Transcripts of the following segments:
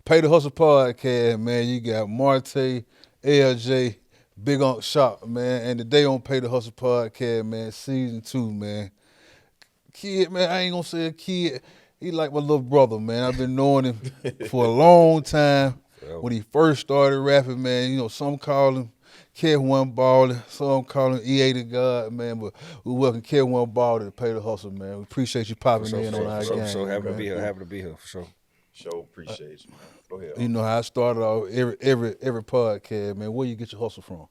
Pay the Hustle podcast, man. You got Marte, LJ, Big Unc Shop, man. And today on Pay the Hustle podcast, man, season 2, man. Kid, man, I ain't gonna say a kid. He like my little brother, man. I've been knowing him for a long time. When he first started rapping, man, you know, some call him CatchOne Baldie, some call him EA the God, man. But we welcome CatchOne Baldie to Pay the Hustle, man. We appreciate you popping in on our game. So happy man. to be here. Happy to be here for sure. Sure, appreciate you, man. Go ahead. You know how I started off every podcast, man. Where you get your hustle from?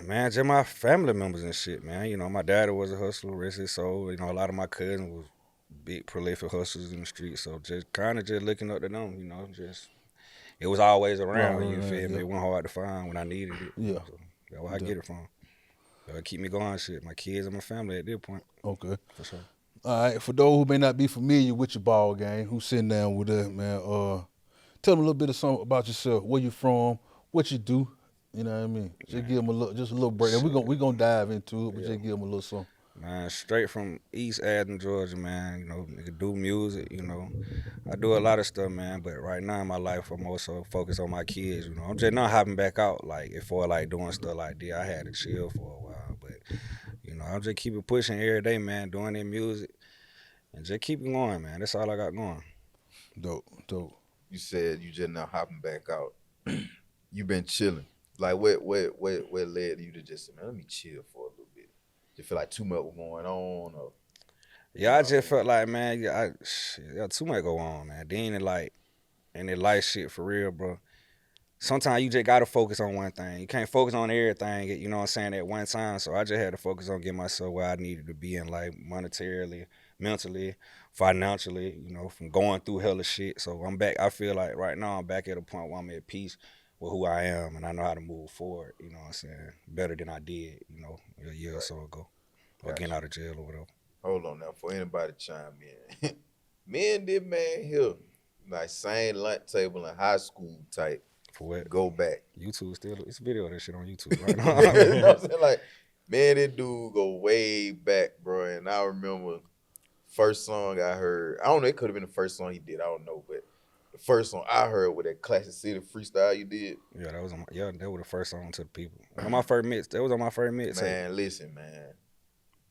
Man, just my family members and shit, man. You know, my daddy was a hustler, rest his soul. You know, a lot of my cousins was big prolific hustlers in the street. So just kind of just looking up to them, you know, just it was always around. You feel me? It wasn't hard to find when I needed it. Yeah, so that's where I get it from. That'll keep me going. Shit, my kids and my family at this point. Okay, for sure. All right, for those who may not be familiar with your ball game, who's sitting down with us, man, tell them a little bit of something about yourself, where you from, what you do. You know what I mean? Just give them a little break. And we gonna dive into it, but just give them a little something. Man, straight from East Athens, Georgia, man. You know, nigga do music. You know, I do a lot of stuff, man. But right now in my life, I'm also focused on my kids. You know, I'm just not hopping back out like before, like doing stuff like that. I had to chill for a while, but you know, I'm just keeping pushing every day, man. Doing their music and just keeping going, man. That's all I got going. Dope. You said you just now hopping back out. You been chilling. Like what led you to just say, man, let me chill for a little bit? You feel like too much was going on, or yeah, I just felt like, man, too much go on, man. Then and life shit for real, bro. Sometimes you just gotta focus on one thing. You can't focus on everything, you know what I'm saying, at one time. So I just had to focus on getting myself where I needed to be in life, monetarily, mentally, financially, you know, from going through hella shit. So I'm back. I feel like right now I'm back at a point where I'm at peace with who I am, and I know how to move forward, you know what I'm saying, better than I did, you know, a year or so ago, or getting out of jail or whatever. Hold on now, for anybody to chime in. Me and this man here, like same lunch table in high school type. For what? Go back. YouTube still, it's a video of that shit on YouTube right now. You know what I'm saying? Like, man, this dude go way back, bro, and I remember first song I heard, I don't know, it could have been the first song he did, I don't know, but the first song I heard with that Classic City freestyle you did. Yeah, that was the first song to the people. On my first mix. That was on my first mix. Man, listen, man.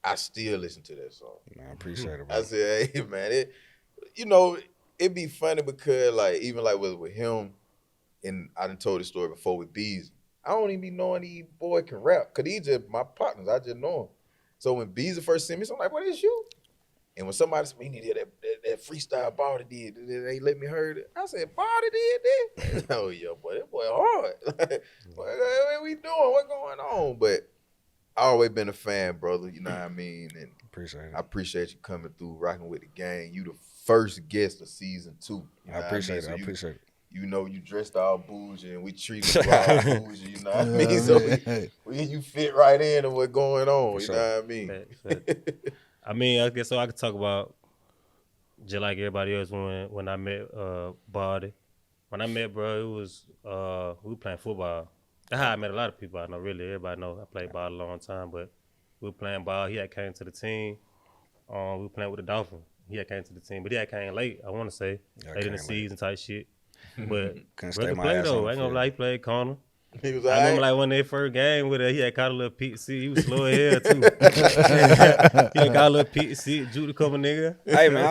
I still listen to that song. Man, I appreciate it, bro. I said, hey, man, you know, it'd be funny because, like, even like with him, and I done told this story before with Beezy, I don't even be knowing these boy can rap, because these just my partners. I just know him. So when Beezy first sent me, so I'm like, what is you? And when somebody said, we need to hear that freestyle Baldie did, they let me hear it. I said, Baldie did that? Oh, yeah, boy, that boy hard. Like, what we doing? What going on? But I always been a fan, brother, you know what I mean? And appreciate it. I appreciate you coming through, rocking with the gang. You the first guest of season 2. You know I appreciate it. So I appreciate it. You know, you dressed all bougie and we treated you all bougie, you know what I mean? So you fit right in to what's going on, you know what I mean? I mean, I guess so I could talk about just like everybody else when I met Baldie. When I met bro, it was we were playing football. That's how I met a lot of people I know, really. Everybody know I played ball a long time, but we were playing ball. He had came to the team. We were playing with the Dolphins. He had came to the team, but he had came late, I want to say. Late in the season type shit. But brother played though. I ain't gonna lie, he played corner. He was I remember like one of their first game with he had caught a little PC. He was slow as hell too. He had got a little PC, juked a couple nigga. Hey man,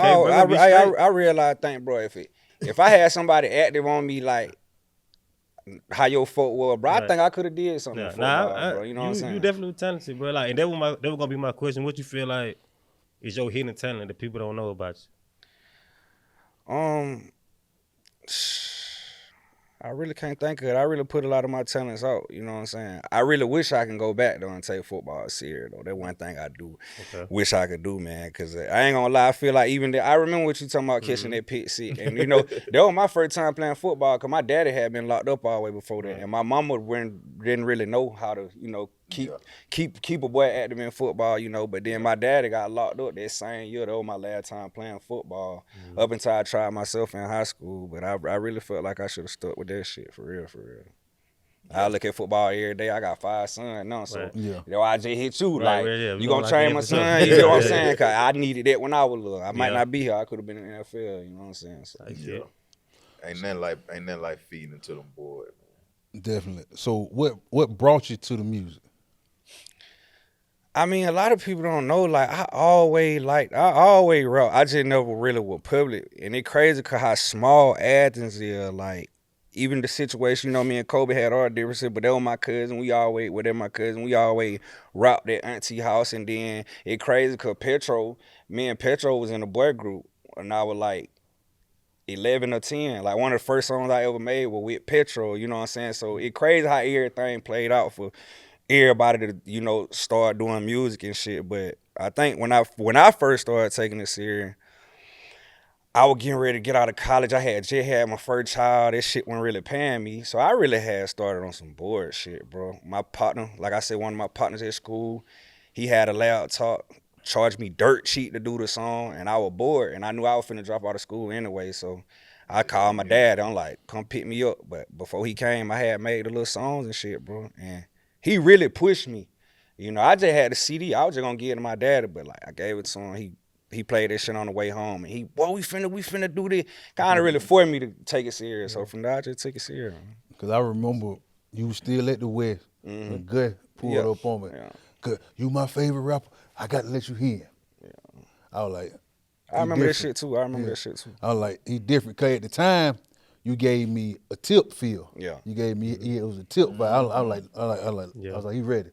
I realize, bro, if I had somebody active on me like how your folk were, bro, I think I could have did something. Bro. You know what I'm saying? You definitely talented, bro. Like, and that was gonna be my question. What you feel like is your hidden talent that people don't know about you? I really can't think of it. I really put a lot of my talents out, you know what I'm saying? I really wish I can go back, though, and take football serious, though. That's one thing I do wish I could do, man, because I ain't gonna lie, I feel like even I remember what you talking about, catching that pick six, and, you know, that was my first time playing football, because my daddy had been locked up all the way before that, and my mama didn't really know how to, you know, keep a boy active in football, you know, but then my daddy got locked up that same year. That was my last time playing football up until I tried myself in high school, but I really felt like I should have stuck with that shit, for real. I look at football every day. I got 5 sons now, so you know, I just hit you. You gonna train my son? You know what I'm saying? Cause I needed that when I was little. I might not be here. I could have been in the NFL. You know what I'm saying? So, Ain't nothing like feeding into them boys. Definitely. So what brought you to the music? I mean, a lot of people don't know. Like, I always rap. I just never really was public, and it crazy cause how small Athens is. Like, even the situation, me and Kobe had our differences, but they were my cousin. We always, we always rocked at auntie house, and then it crazy cause me and Petro was in a boy group, and I was like 11 or 10. Like, one of the first songs I ever made was with Petro. You know what I'm saying? So it crazy how everything played out for everybody to start doing music and shit. But I think when I first started taking it serious, I was getting ready to get out of college. I had just had my first child. This shit wasn't really paying me, so I really had started on some bored shit, bro. My partner, like I said, one of my partners at school, he had a laptop, charged me dirt cheap to do the song, and I was bored, and I knew I was finna drop out of school anyway, so I called my dad. I'm like, come pick me up. But before he came, I had made the little songs and shit, bro, and he really pushed me. I just had the CD. I was just gonna give it to my daddy, but like I gave it to him. He played that shit on the way home, and we finna do this. Kind of really forced me to take it serious. So from there, I just took it serious. Because I remember you was still at the West when Gut pulled up on me. Yeah. Cause you my favorite rapper. I got to let you hear. Yeah. I was like, I remember that shit different. too. I was like, he different. Cause at the time, you gave me a tip feel. Yeah. You gave me it was a tip, but I was like, he ready.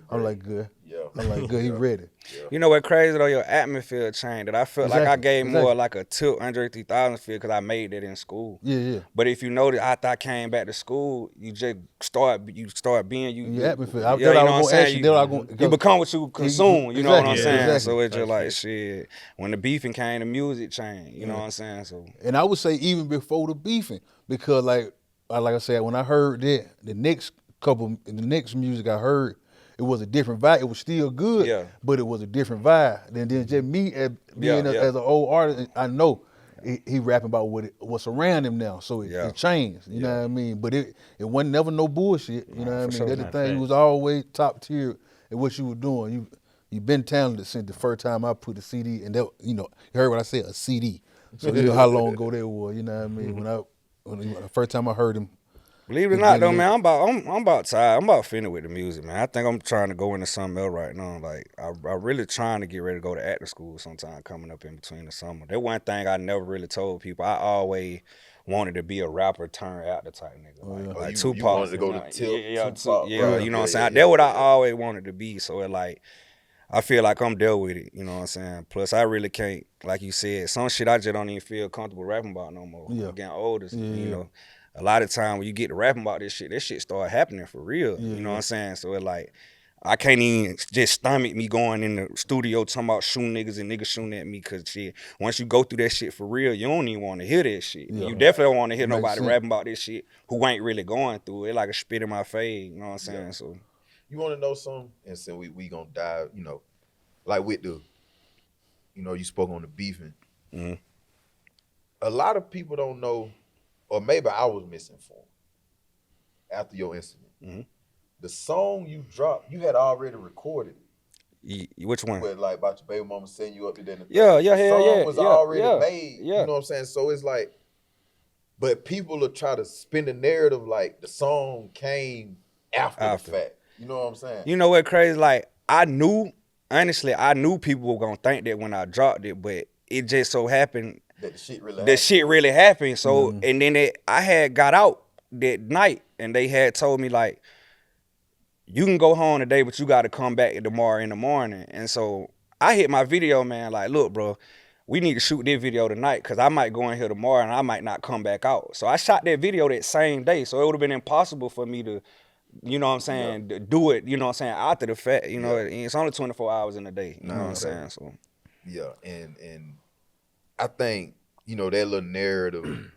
I was like, good. Yeah. I'm like, good. He ready. Yeah. You know what crazy though? Your atmosphere changed. That I felt like I gave more like a tilt Andre 3000 feel because I made that in school. Yeah. But if you notice, after I came back to school, you just start being you. Your atmosphere. Yeah, you know what I'm saying. You become what you consume. You know what I'm saying. Exactly. So it's just like shit. When the beefing came, the music changed. You know what I'm saying. So. And I would say even before the beefing, because like I said, when I heard that, the next music I heard, it was a different vibe. It was still good, but it was a different vibe. Then just me as being as an old artist, I know he rapping about what's around him now. So it changed. You know what I mean? But it wasn't never no bullshit. You know what I mean? Sure. That's the thing. It was always top tier at what you were doing. You've been talented since the first time I put a CD, and that you heard what I said, a CD. So you know how long ago that was. You know what I mean? When the first time I heard him. Believe it or not, though, man, I'm about tired. I'm about finished with the music, man. I think I'm trying to go into something else right now. Like, I really trying to get ready to go to acting school sometime coming up in between the summer. That one thing I never really told people. I always wanted to be a rapper turned actor type nigga. Like Tupac. You wanted to go to Tupac. Yeah, you know what I'm saying? That's what I always wanted to be. So it like, I feel like I'm there with it, you know what I'm saying? Plus, I really can't, like you said, some shit I just don't even feel comfortable rapping about no more. I'm getting older, you know. A lot of time when you get to rapping about this shit start happening for real. You know what I'm saying? So it like, I can't even just stomach me going in the studio talking about shooting niggas and niggas shooting at me because shit, once you go through that shit for real, you don't even want to hear that shit. Yeah. You definitely don't want to hear nobody rapping about this shit who ain't really going through it. It like a spit in my face, you know what I'm saying? So you want to know something? And so we gonna dive, like with the, you spoke on the beefing. Mm-hmm. A lot of people don't know, or maybe I was misinformed after your incident. Mm-hmm. The song you dropped, you had already recorded it. Which one? With like about your baby mama sending you up to dinner. The song was already made. You know what I'm saying? So it's like, but people will try to spin the narrative like the song came after the fact. You know what I'm saying? You know what crazy? Like honestly, I knew people were gonna think that when I dropped it, but it just so happened that the shit really happened. So and then I had got out that night and they had told me like, you can go home today, but you got to come back tomorrow in the morning. And so I hit my video man like, look, bro, we need to shoot this video tonight because I might go in here tomorrow and I might not come back out. So I shot that video that same day. So it would have been impossible for me to, you know what I'm saying, do it, you know what I'm saying, after the fact. You know, it's only 24 hours in a day. You know what I'm saying? So yeah, and I think, that little narrative,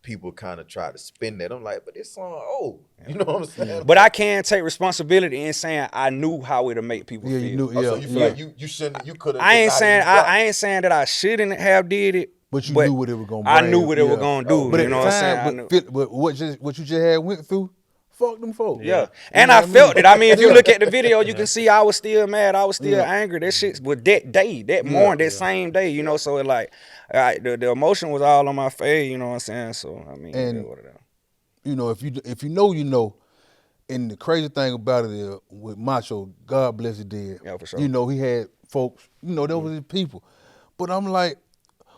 people kind of try to spin that. I'm like, but this song, you know what I'm saying? But I can't take responsibility in saying I knew how it'll make people feel. You knew, so you feel like you shouldn't, you could have. I ain't saying that I shouldn't have did it. But you knew what it was gonna bring. I knew what it was gonna do. But you know what I'm saying? But what you just had went through, fuck them folks. Yeah. You And know I what felt mean? it. I mean, if you Yeah. look at the video, you can see I was still mad. I was still Yeah. angry. That shit was that day, that Yeah. morning, that same day, you know. So it like, the emotion was all on my face, you know what I'm saying? So I mean, And- that's what it is. You know, if you know, you know. And the crazy thing about it is, with Macho, God bless his dead. Yeah, for sure. You know, he had folks. You know, those was his people. But I'm like,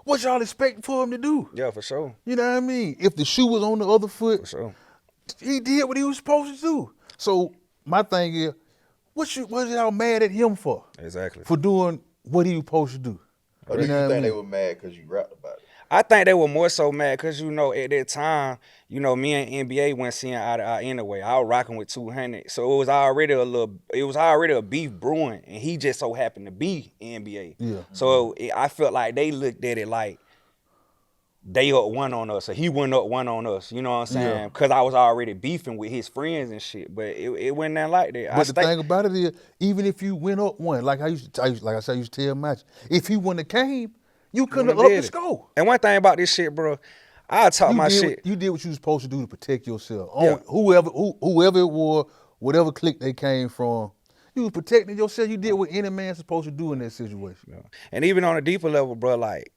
what y'all expecting for him to do? Yeah, for sure. You know what I mean? If the shoe was on the other foot, For sure. he did what he was supposed to do. So my thing is, what y'all mad at him for? Exactly. For doing what he was supposed to do. Or do you know what I think they mean? were mad because you rapped about it? I think they were more so mad because, you know, at that time, you know, me and NBA went seeing eye to eye anyway. I was rocking with 200. So it was already a beef brewing, and he just so happened to be NBA. Yeah. So I felt like they looked at it like they up one on us, or he went up one on us, you know what I'm saying? Yeah. Because I was already beefing with his friends and shit, but it wasn't that like that. But the thing about it is, even if you went up one, like I used to tell Match, if he wouldn't have came, you couldn't have upped the score. And one thing about this shit, bro, I talk my shit. You did what you was supposed to do to protect yourself. Yeah. Whoever it was, whatever clique they came from, you was protecting yourself. You did what any man's supposed to do in that situation. Yeah. And even on a deeper level, bro, like,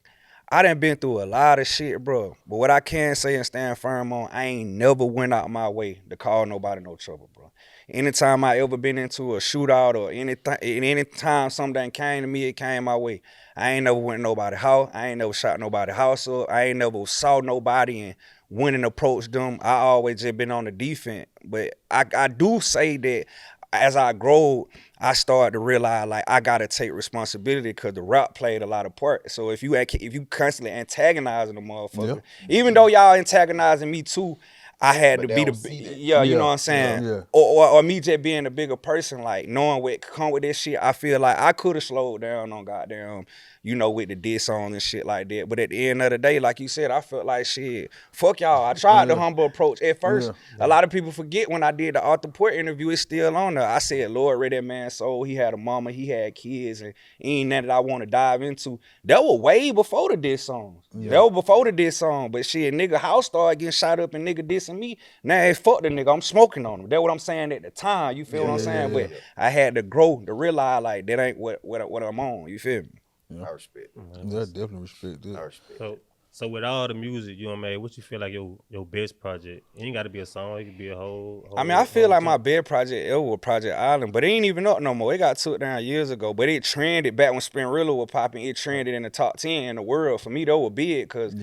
I done been through a lot of shit, bro. But what I can say and stand firm on, I ain't never went out my way to call nobody no trouble, bro. Anytime I ever been into a shootout or anytime something came to me, it came my way. I ain't never went to nobody's house. I ain't never shot nobody's house up. I ain't never saw nobody and went and approached them. I always just been on the defense. But I do say that as I grow, I started to realize like I gotta take responsibility because the rap played a lot of part. So if you constantly antagonizing the motherfucker, even though y'all antagonizing me too, I had But to they be don't see that. you know what I'm saying? Yeah. Or me just being a bigger person, like knowing what come with this shit, I feel like I could have slowed down on goddamn, you know, with the diss songs and shit like that. But at the end of the day, like you said, I felt like shit, fuck y'all. I tried the humble approach. At first, a lot of people forget when I did the Arthur Port interview, it's still on there. I said, Lord, read that man's soul. He had a mama, he had kids, and ain't nothing that I want to dive into. That was way before the diss songs. That was before the diss song. But shit, nigga house started getting shot up and nigga dissing me. Now it's fuck the nigga. I'm smoking on him. That's what I'm saying at the time. You feel what I'm saying? But I had to grow to realize like that ain't what I'm on. You feel me? I respect it. Yeah, I definitely respect I that. respect it. So with all the music you done made, what you feel like your best project? It ain't got to be a song. It could be a whole I mean, I feel like my genre. best project ever was Project Island, but it ain't even up no more. It got took down years ago, but it trended back when Spinrilla was popping. It trended in the top 10 in the world. For me, that was big because,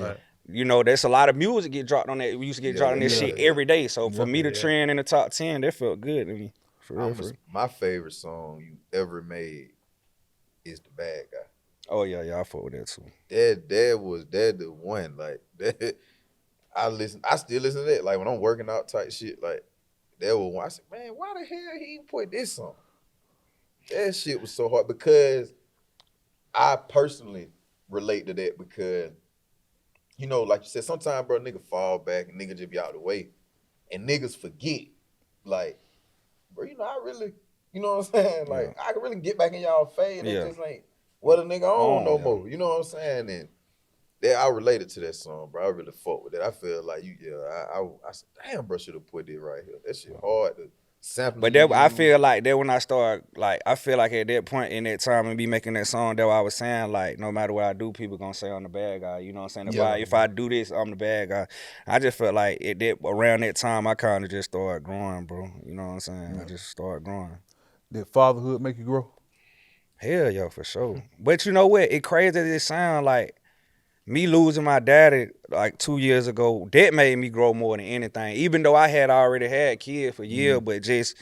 you know, there's a lot of music get dropped on that. We used to get dropped on this shit every day. So for me to trend in the top 10, that felt good to me. For real. My favorite song you ever made is The Bad Guy. Oh, yeah, I fuck with that too. That the one. Like that, I still listen to that. Like when I'm working out type shit, like that was one. I said, man, why the hell he put this on? That shit was so hard because I personally relate to that because, you know, like you said, sometimes, bro, nigga fall back and nigga just be out the way. And niggas forget. Like, bro, you know, I really, you know what I'm saying? Like, I can really get back in y'all face and it just ain't what a nigga on no more. You know what I'm saying? And I related to that song, bro. I really fuck with it. I feel like I said, damn, bro, should have put it right here. That shit hard to sample. But that, I feel like that when I start, like, I feel like at that point in that time and be making that song, that what I was saying, like, no matter what I do, people gonna say I'm the bad guy. You know what I'm saying? If I do this, I'm the bad guy. I just felt like around that time, I kind of just started growing, bro. You know what I'm saying? I just started growing. Did fatherhood make you grow? Hell yeah, for sure. But you know what? It crazy as it sound, like, me losing my daddy like 2 years ago, that made me grow more than anything. Even though I had already had kids for years, but just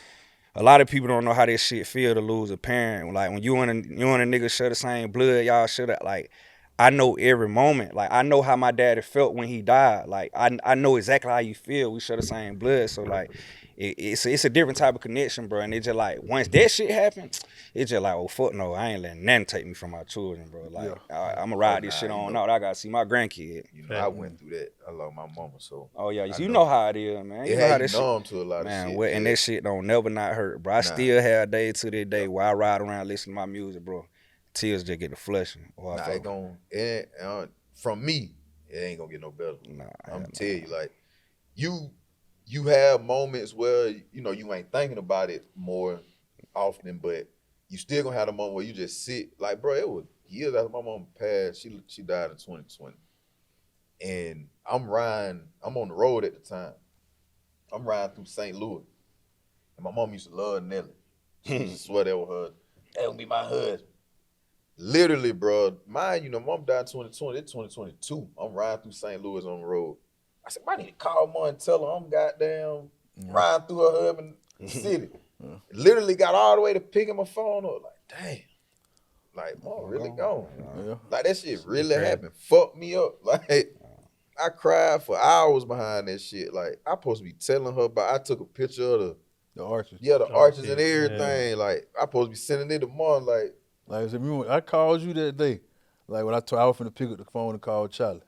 a lot of people don't know how this shit feel to lose a parent. Like when you and a nigga share the same blood, y'all should have, like, I know every moment. Like I know how my daddy felt when he died. Like I know exactly how you feel. We share the same blood. So like it's a different type of connection, bro. And it's just like once that shit happened, it's just like, oh fuck no, I ain't letting nothing take me from my children, bro. Like I'ma ride this shit on out. I gotta see my grandkid. You know, I went through that. I love my mama, so. Oh yeah, you know how it is, man. You It know how had this you shit. numb to a lot of shit. Man, and that shit don't never not hurt, bro. I still have days to this day where I ride around listening to my music, bro. Tears just get to flushing. From me, it ain't gonna get no better. Nah, I'm gonna tell you, like, you you have moments where, you know, you ain't thinking about it more often, but you still gonna have the moment where you just sit. Like, bro, it was years after my mom passed. She died in 2020. And I'm on the road at the time. I'm riding through St. Louis. And my mom used to love Nelly. She used to swear that was her. That would be my husband. Literally, bro. Mine, you know, mom died in 2020. It's 2022. I'm riding through St. Louis on the road. I said, I need to call mom and tell her I'm goddamn riding through her husband city. Literally got all the way to picking my phone up. Like, damn. Like, mom really gone. Yeah. Like, that shit really happened. Fucked me up. Like, I cried for hours behind that shit. Like, I supposed to be telling her about, I took a picture of The arches. the arches and everything. Yeah. Like, I supposed to be sending it to mom. Like I said, remember, I called you that day. Like, when I was finna pick up the phone and call Charlie.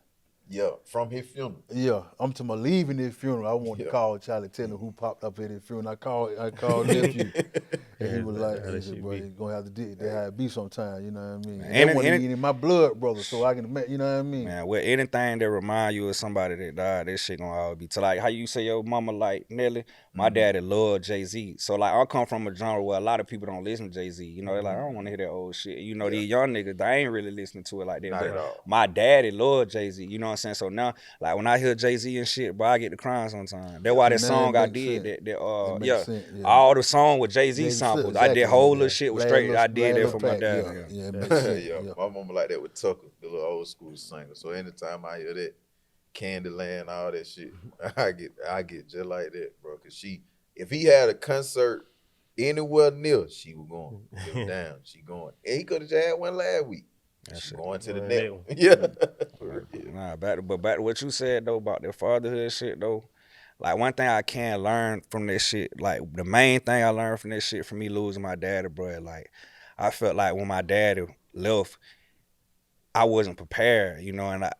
yeah, from his funeral. Yeah, I'm to my leaving his funeral. I wanted to call Charlie, tell him who popped up at his funeral. I called nephew, and he was like, he said, "Bro, you're gonna have to do it. That's how it be sometimes." You know what I mean? And that wasn't even in my blood, brother. So I can, you know what I mean? Man, well, anything that remind you of somebody that died, that shit gonna always be. So like how you say your mama like Nelly, my daddy loved Jay-Z. So like I come from a genre where a lot of people don't listen to Jay-Z. You know, they're like, I don't want to hear that old shit. You know, these young niggas, they ain't really listening to it like that. Not at all. My daddy loved Jay-Z. You know what I'm saying? So now, like when I hear Jay-Z and shit, bro, I get to crying sometimes. That's why that song I did, all the song with Jay-Z samples. Exactly, I did whole little shit was straight. I did that for my dad. Yeah, it makes sense. Yeah, my mama like that with Tucker, the little old school singer. So anytime I hear that Candyland, all that shit, I get just like that, bro. Cause if he had a concert anywhere near, she was going. Give him down, she going. And he could have just had one last week. She going to the next one. Yeah. Nah, back to what you said though about the fatherhood shit though. Like one thing I can learn from this shit, like the main thing I learned from this shit from me losing my daddy, bro, like I felt like when my daddy left, I wasn't prepared, you know, and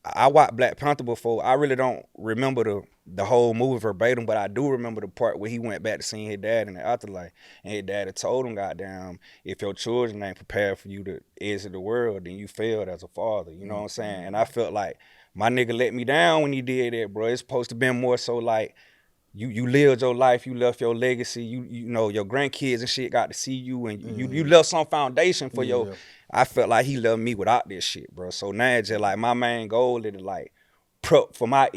I watched Black Panther before. I really don't remember the whole movie verbatim, but I do remember the part where he went back to seeing his dad in the afterlife. And his dad had told him, goddamn, if your children ain't prepared for you to exit the world, then you failed as a father. You know what I'm saying? And I felt like my nigga let me down when he did that, bro. It's supposed to be more so like you lived your life, you left your legacy, you know, your grandkids and shit got to see you, and you left some foundation for your. I felt like he loved me without this shit, bro. So now it's just like my main goal is to like prep for my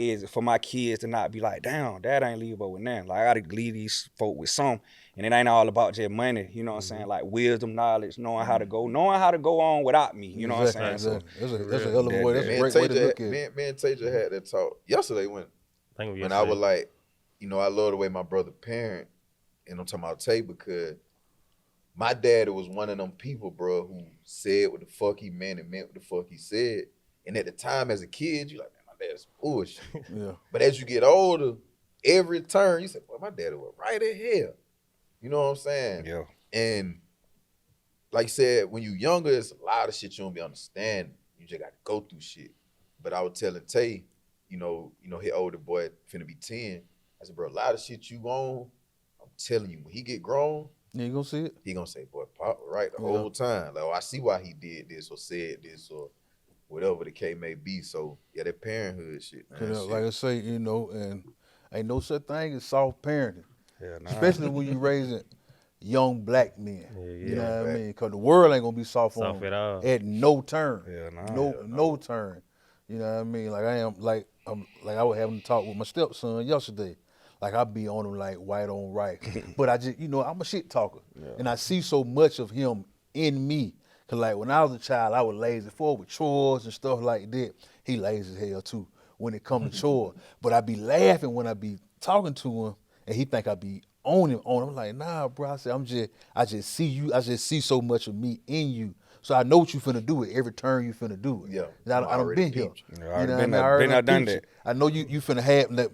kids to not be like, damn, dad ain't leave over with nothing. Like I gotta leave these folk with some, and it ain't all about just money. You know what I'm saying? Like wisdom, knowledge, knowing how to go on without me. You know what I'm saying? So that's a hell of a way. That's a great way to look at it. Me and Taja had that talk yesterday when I was like, you know, I love the way my brother parent, and I'm talking about Tay because my daddy was one of them people, bro, who said what the fuck he meant and meant what the fuck he said. And at the time as a kid, you like, man, my dad's bullshit. Yeah. But as you get older, every turn, you say, boy, my daddy was right in here. You know what I'm saying? Yeah. And like you said, when you younger, it's a lot of shit you don't be understanding. You just got to go through shit. But I was telling Tay, you know, his older boy finna be 10. I said, bro, a lot of shit you on, I'm telling you, when he get grown, you gonna see it? He gonna say, boy, Pop right the whole time. Like, oh, I see why he did this or said this or whatever the case may be. So, yeah, that parenthood shit, man. Like I say, you know, and ain't no such thing as soft parenting. Yeah, nah. Especially when you raising young black men. You know what I mean? Because the world ain't gonna be soft on at all. at no turn. Yeah, no turn. You know what I mean? Like I was having a talk with my stepson yesterday. Like I be on him like white on right. But I just, you know, I'm a shit talker. Yeah. And I see so much of him in me. Cause like when I was a child, I was lazy with chores and stuff like that. He lazy as hell too when it comes to chores. But I be laughing when I be talking to him and he think I be on him. I'm like, nah, bro. I said, I just see you. I just see so much of me in you. So I know what you finna do it every turn you finna do it. Yeah. I done been here. I done that. I know you finna have like,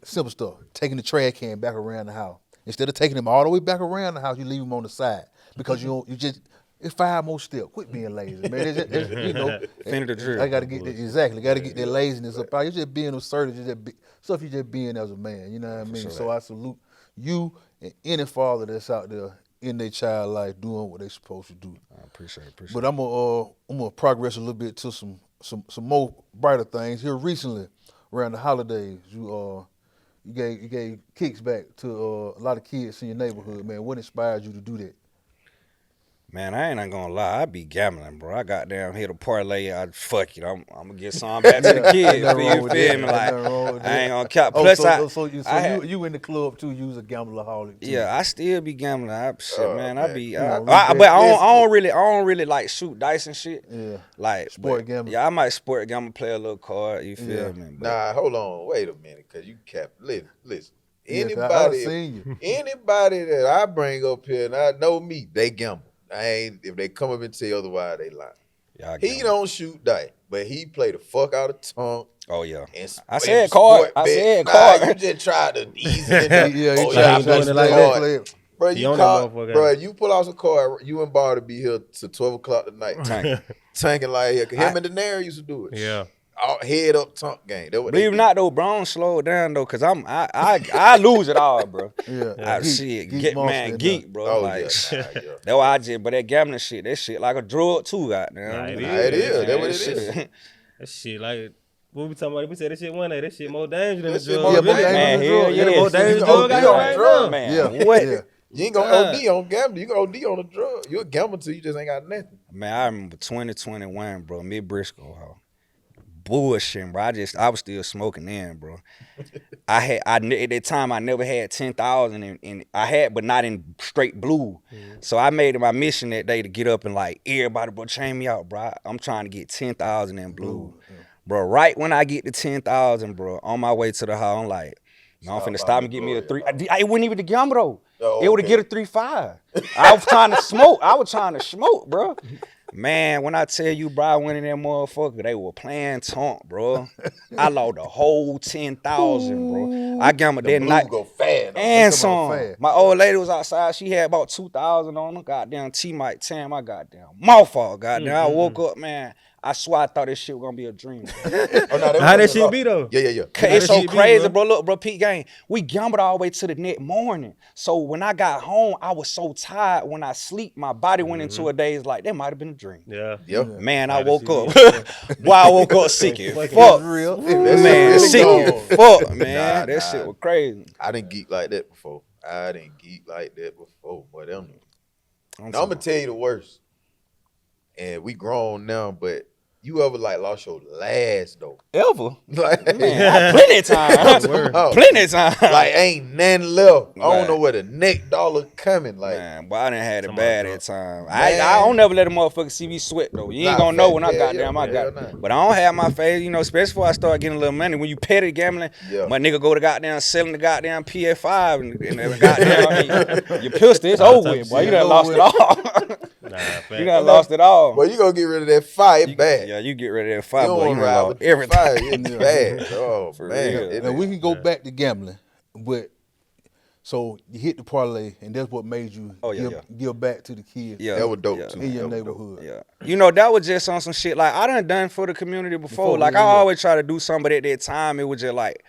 simple stuff. Taking the trash can back around the house. Instead of taking them all the way back around the house, you leave them on the side because it's 5 more steps. Quit being lazy, man. It's, you know, finish the drill. I gotta get that laziness up out. You just being assertive, stuff you just being as a man. You know what I mean? So I salute you and any father that's out there in their child life doing what they supposed to do. I appreciate it. But I'm gonna progress a little bit to some more brighter things here recently. Around the holidays, you gave kicks back to a lot of kids in your neighborhood, man. What inspired you to do that? Man, I ain't not gonna lie. I be gambling, bro. I got down here to parlay. Fuck it. I'm gonna get some back to the Ain't kids. nothing wrong You with feel that. me? Ain't Like nothing wrong with I that. ain't gonna count. Oh, Plus, you in the club too? You was a gambler-holic too. yeah, I still be gambling. Man. I Man, be, come on, but let's I don't really like shoot dice and shit. Yeah. Like Sport gambling. Yeah, I might sport gamble, play a little card. You feel Yeah. me? But Nah, hold on, wait a minute, cause you listen. Yeah, 'cause I done Anybody, seen you. anybody that I bring up here and I know me, they gamble. I ain't if they come up and tell otherwise, they lie. y'all He gamble. don't shoot dice, but he play the fuck out of tongue. Oh yeah. And I said card. I said card. You just tried to ease it in there. Yeah, he oh, tried yeah, I to play doing some it like that. card. Bro, He you on that motherfucker. bro, you pull out some card, you and Bar to be here to 12 o'clock tonight. Tanking like here. 'Cause him and Daenerys used to do it. Yeah. All head up tongue game. That what Believe it they or not though, bro, I don't slow it down though, cause I lose it all, bro. Yeah. Geek monster in geek, bro. Oh, like, yeah. Nah, yeah. that's why I just, but that gambling shit, that shit like a drug too, goddamn. Nah, it It is. That's what it shit. is. That shit like what we talking about? We said that shit one day. That shit more dangerous than That the shit drug. more really. dangerous Man, than hell drug. yeah. Yeah, more So dangerous you drug OD out on right drugs, now. Man, Yeah. what? Yeah. You ain't gonna OD on gambling. You gonna OD on a drug. You a gambler till you just ain't got nothing. Man, I remember 2021, bro, mid Briscoe, ho. Bullshitting, bro. I was still smoking then, bro. At that time I never had 10,000 and I had, but not in straight blue. So I made it my mission that day to get up and like everybody, bro, chain me out, bro. I'm trying to get 10,000 in blue, bro. Right when I get to 10,000, bro, on my way to the house, I'm like, man, I'm finna stop and get me a 3. I wouldn't even the gamble though. Oh, It would have okay. get a 3.5. I was trying to smoke. Bro. Man, when I tell you, bro, I went in there, motherfucker, they were playing taunt, bro. I lost the whole 10,000, bro. I gambled The that blue night go fast. and Come on, some. fast. My old lady was outside. She had about 2,000 on her. Goddamn T-Mike 10, my goddamn mouth off. Goddamn, I woke up, man. I swear I thought this shit was gonna be a dream. Oh, no, How that shit be though? Yeah. It's so shit be, crazy, bro. bro. Look, bro, Pete Gang, we gambled all the way to the next morning. So when I got home, I was so tired. When I sleep, my body went into a daze like that might have been a dream. Yeah. Yep. Man, I How that woke shit up. Boy, I woke up sick as Fucking fuck. Real. Man, really sick gone. as fuck, man. Nah, that shit nah. was crazy. I didn't geek like that before. Boy, them. I'm Now, I'm gonna tell you the worst. And we grown now, but you ever like lost your last though? ever. Like, Man, plenty of time. Word. Plenty of time. like ain't nothing left. I Right. don't know where the next dollar coming. Like, Man, boy, I done had it Come bad on, that bro. time. Man. I don't never let a motherfucker see me sweat though. You ain't Nah, gonna know fact, when I yeah, got yeah, down. I hell got, nah. but I don't have my face, you know. Especially before I start getting a little money. When you petty gambling, Yeah. my nigga go to goddamn selling the goddamn PF5 and then goddamn your pistol. It's over with, boy. You done lost it all. Nah, You done lost it all. boy, you gonna get rid of that fire. It's bad. Yeah, you get rid of that You fire, don't boy. You want to done ride lost with everything. fire. It's bad. Oh For man. real. It Now is. we can go back to gambling, but so you hit the parlay, and that's what made you give back to the kids Yeah, That was dope yeah. too. in your That was dope. neighborhood. Yeah. You know, that was just on some shit like I done for the community before. Like yeah, I yeah. always try to do something, but at that time it was just like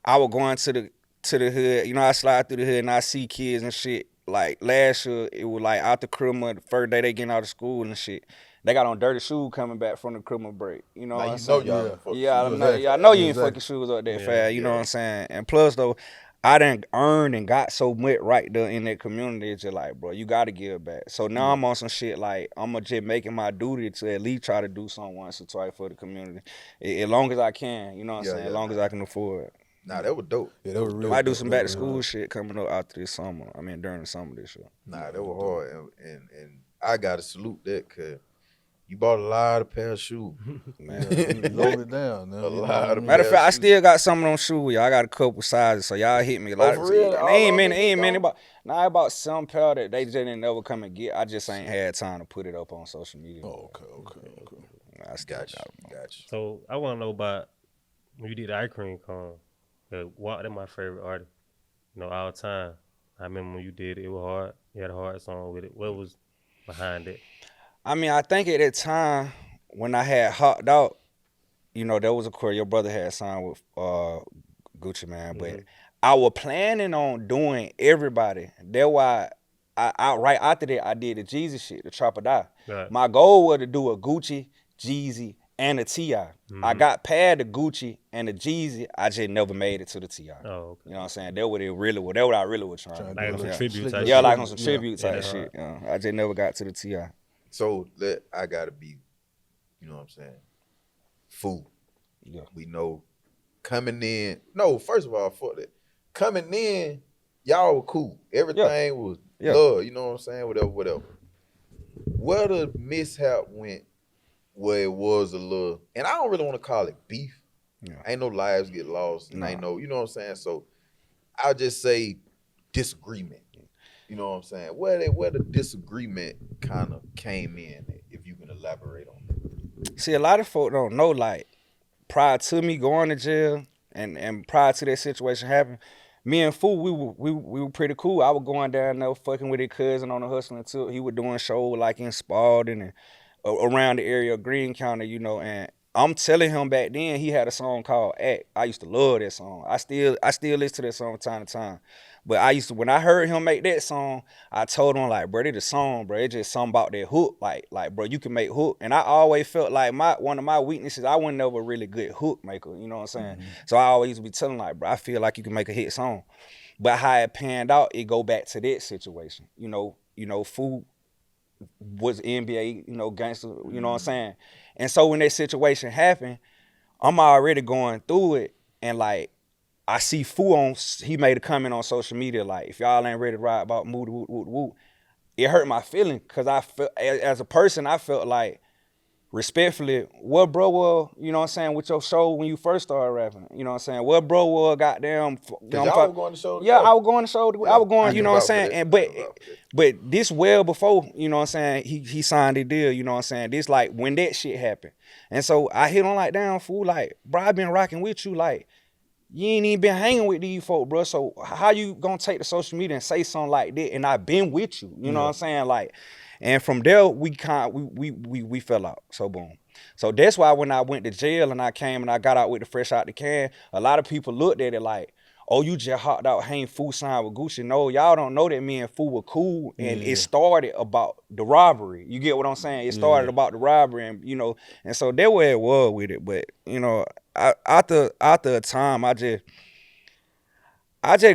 I was going to the hood. You know, I slide through the hood and I see kids and shit. Like last year, it was like out the Christmas, the first day they getting out of school and shit. They got on dirty shoes coming back from the Christmas break. You know Now what I'm you know saying? y'all Yeah. done fucked Yeah, I shoes know, up. yeah, I know you ain't Exactly. fucking shoes up that Yeah, fast. You know what I'm saying? And plus though, I done earned and got so much right there in that community. It's just like, bro, you got to give back. So now I'm on some shit like I'm just making my duty to at least try to do something once or twice for the community, as long as I can. You know what I'm Yeah, saying? yeah, As long as I can afford. Nah, that was dope. Yeah, that was real. Might do dope. some That back to was real school dope. shit coming up after this summer. I mean during the summer this year. Nah, that was hard, and I gotta salute that because you bought a lot of pair of shoes. Man. You load it down. Now, A you know lot what I of mean? Matter of fact, I shoes. still got some of them shoes. Y'all got a couple sizes, so y'all hit me a lot. for real? And All they ain't of many. them Ain't many. gone? About some pair that they just didn't never come and get. I just ain't had time to put it up on social media. Oh, okay. I still Gotcha. got them. Gotcha. So I want to know about when you did the ice cream cone. Walk, that's my favorite artist. You know, all time. I remember when you did it. It was hard. You had a hard song with it. What was behind it? I mean, I think at that time when I had hopped out, you know, there was a career your brother had signed with Gucci Man, but I was planning on doing everybody. That's why I right after that I did the Jeezy shit, the Trap or Die. Right. My goal was to do a Gucci, Jeezy, and the T.I. I got past the Gucci and the Jeezy. I just never made it to the T.I. Oh, okay. You know what I'm saying? That's what it really was. That's what I really was trying to Like do. some Yeah. tribute type Yeah, shit. like on some tribute type that's shit. I just never got to the T.I. So I gotta be, you know what I'm saying? Fool. Yeah. We know coming in. No, first of all, fuck that. Coming in, y'all were cool. Everything was love. You know what I'm saying? Whatever. Where the mishap went, where it was a little, and I don't really want to call it beef. Yeah. Ain't no lives get lost, and ain't no, you know what I'm saying? So I'll just say disagreement. You know what I'm saying? Where the disagreement kind of came in, if you can elaborate on it. See, a lot of folk don't know, like, prior to me going to jail and prior to that situation happening, me and Foo, we were pretty cool. I was going down there fucking with his cousin on the hustling too. He was doing shows like in Spalding and around the area of Greene County, you know, and I'm telling him back then he had a song called Act. I used to love that song. I still listen to that song from time to time. But when I heard him make that song, I told him, like, bro, it's a song, bro. It's just something about that hook. Like, bro, you can make hook. And I always felt like one of my weaknesses, I wasn't never a really good hook maker, you know what I'm saying? So I always be telling, like, bro, I feel like you can make a hit song. But how it panned out, it go back to that situation. You know, Foo was NBA, you know, gangster, you know what I'm saying? And so when that situation happened, I'm already going through it, and like I see Foo he made a comment on social media like, if y'all ain't ready to ride about mood, woot, woot, woot. It hurt my feeling because I felt, as a person, I felt like, respectfully, what bro was, you know what I'm saying, with your show when you first started rapping, you know what I'm saying, what bro was goddamn. Y'all were going to show I was going to show, I was going, you know what I'm saying, and but this well before, you know what I'm saying, he signed the deal, you know what I'm saying, this like when that shit happened. And so I hit on like, damn fool, like, bro, I been rocking with you, like, you ain't even been hanging with these folk, bro. So how you gonna take the social media and say something like that? And I been with you, you know what I'm saying? Like, and from there we fell out. So boom. So that's why when I went to jail and I came and I got out with the fresh out the can, a lot of people looked at it like, oh, you just hopped out, hang Foo signed with Gucci. No, y'all don't know that me and Foo were cool, and it started about the robbery. You get what I'm saying? It started about the robbery, and you know, and so that way it was with it. But you know, after a time, I just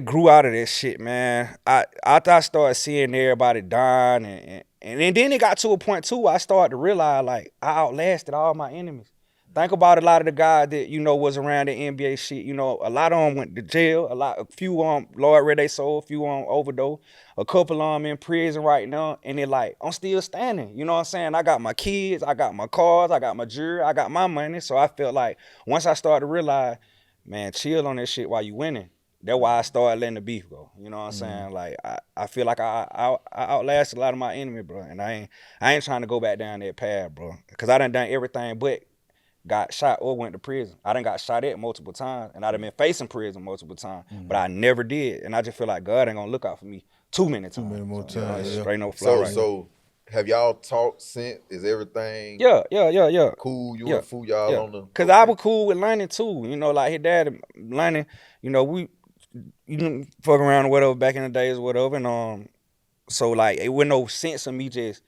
grew out of that shit, man. After I started seeing everybody dying, and then it got to a point too, I started to realize like I outlasted all my enemies. Think about a lot of the guys that, you know, was around the NBA shit. You know, a lot of them went to jail. A few Lord read they soul, a few on overdose. A couple of them in prison right now. And they're like, I'm still standing. You know what I'm saying? I got my kids, I got my cars, I got my jewelry, I got my money. So I felt like once I started to realize, man, chill on that shit while you winning. That's why I started letting the beef go. You know what I'm saying? Like I feel like I outlasted a lot of my enemy, bro. And I ain't trying to go back down that path, bro. Cause I done everything but got shot or went to prison. I done got shot at multiple times, and I done been facing prison multiple times, but I never did. And I just feel like God ain't gonna look out for me too many times. Too many more So, times. straight no fly. So have y'all talked since? Is everything Yeah. cool? You and Foo, y'all on the... Cause I was cool with Lenny too. You know, like his dad, Lenny, you know, we fuck around or whatever back in the days or whatever. And so like it wasn't no sense of me just,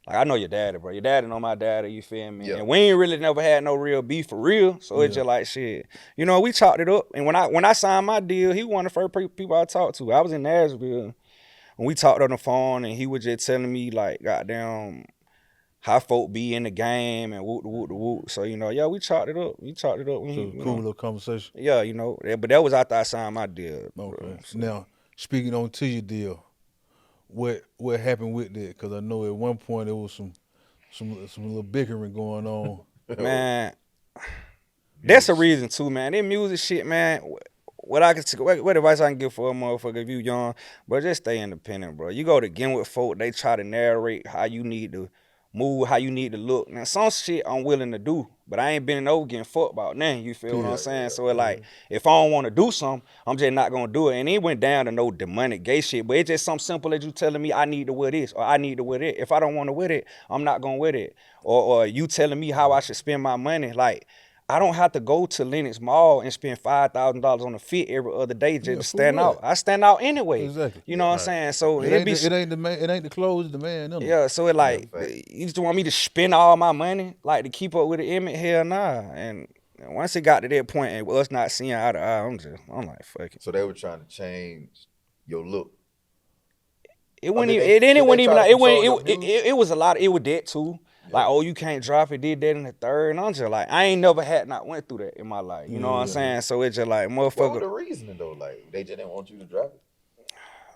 like, I know your daddy, bro. Your daddy know my daddy, you feel me? Yeah. And we ain't really never had no real beef for real. So it's just like, shit. You know, we chopped it up. And when I signed my deal, he was one of the first people I talked to. I was in Nashville. And we talked on the phone, and he was just telling me, like, goddamn, how folk be in the game and whoop. So, you know, yeah, we chopped it up. Cool little conversation. Yeah, you know. But that was after I signed my deal. Okay. So now, speaking on to your deal, what happened with that? Because I know at one point there was some little bickering going on. Man, that's a reason too, man. That music shit, man. What advice I can give for a motherfucker if you young, bro, just stay independent, bro. You go to get with folk, they try to narrate how you need to move, how you need to look. Now, some shit I'm willing to do, but I ain't been over getting fucked about nothing, you feel what I'm saying? So it like, if I don't want to do something, I'm just not going to do it. And it went down to no demonic gay shit, but it's just something simple as you telling me I need to wear this, or I need to wear that. If I don't want to wear it, I'm not going to wear it. Or you telling me how I should spend my money. Like, I don't have to go to Lenox Mall and spend $5,000 on a fit every other day just to for stand what? out. I stand out anyway. Exactly. You know what I'm saying? So It ain't the man. It ain't the clothes, the man. None of it. yeah, so it like fact. you just want me to spend all my money like to keep up with the image? Hell nah. And once it got to that point and us not seeing eye to eye, I'm like fuck it. So they were trying to change your look. It wasn't did even. they- It did didn't they even. try to Like, it went. control your It was a lot. It was that too. Like, oh, you can't drop it. Did that in the third. And I'm just like, I ain't never had not went through that in my life. You know what I'm saying? So it's just like, What was motherfucker. the reasoning though? Like they just didn't want you to drop it.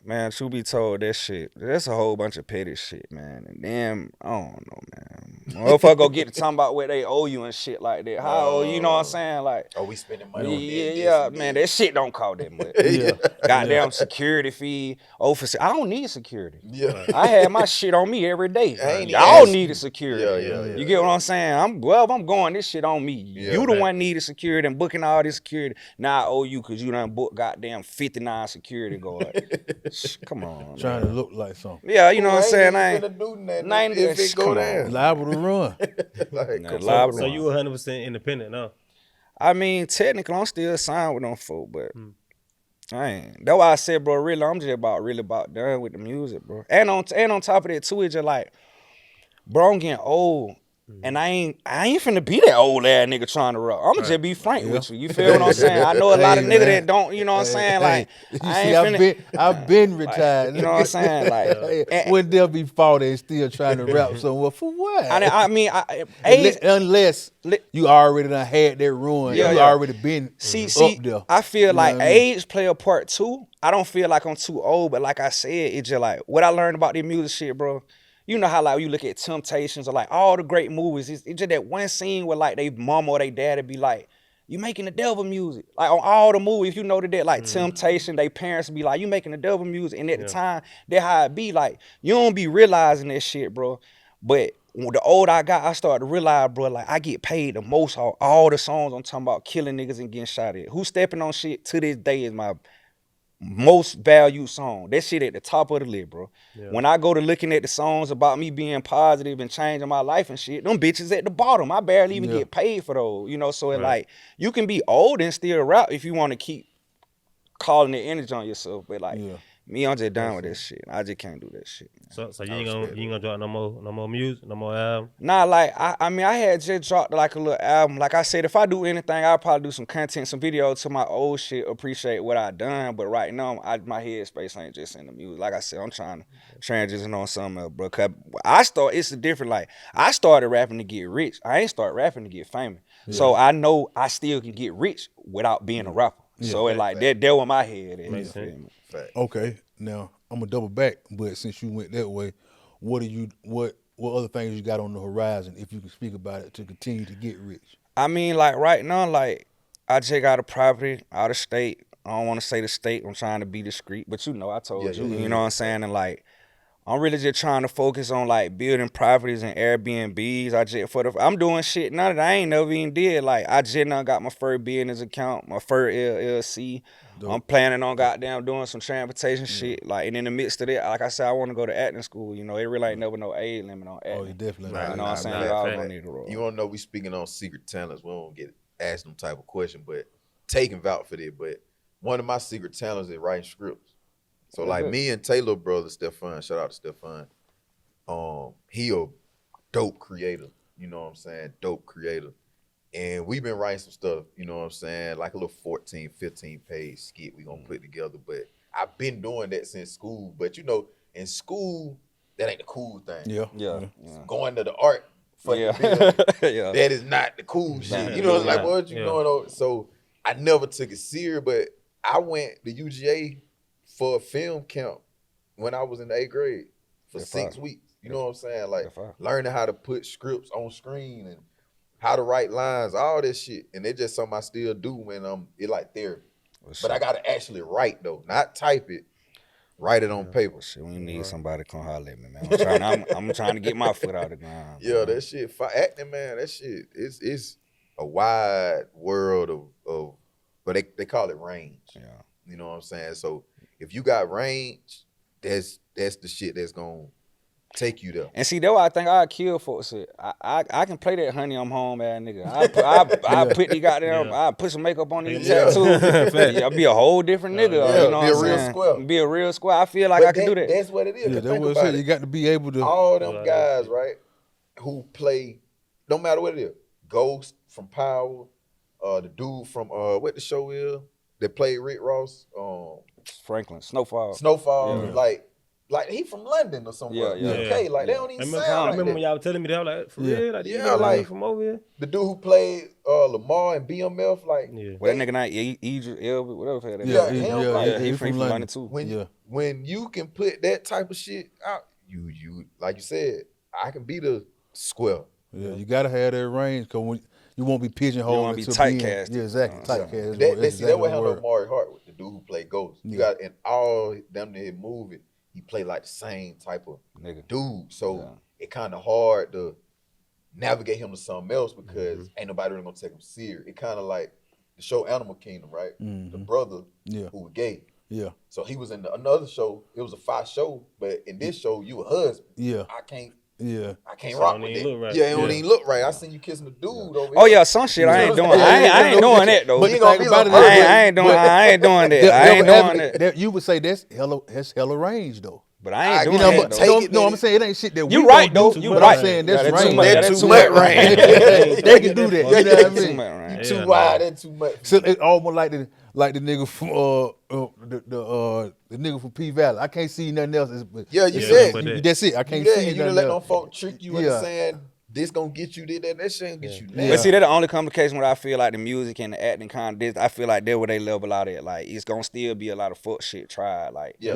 Man, truth be told, that shit, that's a whole bunch of petty shit, man. And then, I don't know, man. Motherfucker go get to talking about what they owe you and shit like that. How owe you? You know what I'm saying? Like, Oh, we spending money on yeah, this man, and that shit don't cost that much. Yeah. Goddamn security fee. Oh, I don't need security. Yeah. I had my shit on me every day. I ain't Y'all ask needed you. security. Yeah. You get what I'm saying? I'm going, this shit on me. Yeah, You the right. one needed security and booking all this security. Now I owe you because you done booked goddamn 59 security guards. Come on, Trying man. to look like something. Yeah, you know what I'm saying? I ain't ain't finna do nothing I ain't- if it go come down. on. Liable to run. Like, Nah, come liable on. to So run. you 100% independent now. I mean, technically, I'm still signed with them folk, but I ain't. That's why I said, bro, really, I'm just really about done with the music, bro. And on top of that, too, it's just like, bro, I'm getting old. And I ain't finna be that old ass nigga trying to rock. I'ma just be frank with you. You feel what I'm saying? I know a lot of Hey, niggas man. that don't, you know what I'm saying? Like, you I see, ain't finna. I've been retired. You know what I'm saying? Like, and- When they'll be 40 and still trying to rap somewhere for what? I mean, age, Unless you already done had that run, Yeah, you yeah. already been See, up there. I feel You know like what I mean? age play a part too. I don't feel like I'm too old, but like I said, it's just like what I learned about the music shit, bro. You know how like you look at Temptations or like all the great movies. It's just that one scene where like they mama or they daddy be like, "You making the devil music?" Like on all the movies, you know that like Temptation, they parents be like, "You making the devil music?" And at the time, that how it be like. You don't be realizing that shit, bro. But the older I got, I started to realize, bro, like I get paid the most on all the songs I'm talking about killing niggas and getting shot at. Who Stepping on Shit to this day is my most valued song. That shit at the top of the list, bro. Yeah. When I go to looking at the songs about me being positive and changing my life and shit, them bitches at the bottom. I barely even get paid for those, you know. So it like you can be old and still rap if you want to keep calling the energy on yourself. But like me, I'm just done with that shit. I just can't do that shit. So you ain't gonna drop no more music, no more album. Nah, like I mean, I had just dropped like a little album. Like I said, if I do anything, I'll probably do some content, some video to my old shit. Appreciate what I done, but right now, my headspace ain't just in the music. Like I said, I'm trying to transition on something else, bro. Cause it's a different. Like I started rapping to get rich. I ain't start rapping to get famous. So I know I still can get rich without being a rapper. So it like that where my head is. Makes sense. Okay, now I'm gonna double back, but since you went that way, what other things you got on the horizon, if you can speak about it, to continue to get rich? I mean, like right now, like I just got a property out of state. I don't want to say the state. I'm trying to be discreet, but you know, I told you, you know what I'm saying? And like, I'm really just trying to focus on like building properties and Airbnbs. I'm doing shit now that I ain't never even did. Like I just now got my first business account, my first LLC. Dope. I'm planning on goddamn doing some transportation shit. Like, and in the midst of that, like I said, I want to go to acting school. You know, it really ain't never no age limit on acting. Oh, you definitely. You know what I'm saying? You always gonna need a role. You wanna know we speaking on secret talents? We don't get asked them type of question, but taking vouch for that. But one of my secret talents is writing scripts. So like me and Taylor brother Stefan, shout out to Stefan. He a dope creator. You know what I'm saying? Dope creator. And we've been writing some stuff, you know what I'm saying? Like a little 14, 15 page skit we gonna put together. But I've been doing that since school. But you know, in school, that ain't the cool thing. Yeah. Going to the art fucking building, that is not the cool shit. You know, it's like, what you going on? So I never took it serious, but I went to UGA for a film camp when I was in the 8th grade for 6 weeks. You know what I'm saying? Like learning how to put scripts on screen and how to write lines, all this shit. And it's just something I still do when it like therapy. But I gotta actually write though, not type it. Write it on paper. Shit, we need somebody to come holler at me, man. I'm trying to get my foot out of the ground. Yeah, that shit, acting, man, that shit, it's a wide world of but they call it range. Yeah. You know what I'm saying? So if you got range, that's the shit that's gonna take you there. And see, that's why I think I'd kill folks. I can play that honey, I'm home ass nigga. I put the goddamn, I put some makeup on these tattoos. Yeah, I'll be a whole different nigga. You know be a what I'm real saying? square. Be a real square. I feel like I can do that. That's what it is. Yeah, that's think what about it. You got to be able to. All them guys, right, who play, no matter what it is, Ghost from Power, the dude from what the show is that played Rick Ross, Franklin, Snowfall, like he from London or somewhere. Yeah. Okay, like they don't even sound like I remember that. when y'all were telling me that, I was like, for real? Like, like from over here? the dude who played Lamar and BMF, like well, that nigga named Idris Elba, whatever. He from London too. When you can put that type of shit out, you like you said, I can be the square. Yeah, you gotta have that range because you won't be pigeonholed into being. Typecast. Yeah, exactly. Typecast. That what happened to Maury Hart, the dude who played Ghost. You got in all them that movie, he played like the same type of dude. So it kind of hard to navigate him to something else because ain't nobody really gonna take him serious. It kind of like the show Animal Kingdom, right? The brother who was gay. Yeah. So he was in another show. It was a 5 show, but in this show, you a husband. Yeah. I can't So rock with that. right. Yeah, it don't even look right. I seen you kissing the dude over here. Oh yeah, some shit I ain't doing. I ain't doing that though. But you gonna be like, I ain't doing that. I ain't doing that. You would say that's hella range though. But I ain't doing that though. No, I'm saying it ain't shit that we you right though. do, You but right. I'm saying that's range. That's too much range. They can do that. You know what I mean? You too wide. That's too much. So it's almost like the nigga from the nigga from P Valley. I can't see nothing else. You said that's it. I can't see you nothing let else. no folk trick you into saying this gonna get you that shit ain't get you now. But see, that's the only complication where I feel like the music and the acting kind of, I feel like they're where they level out at. Like, it's gonna still be a lot of fuck shit tried. Like, you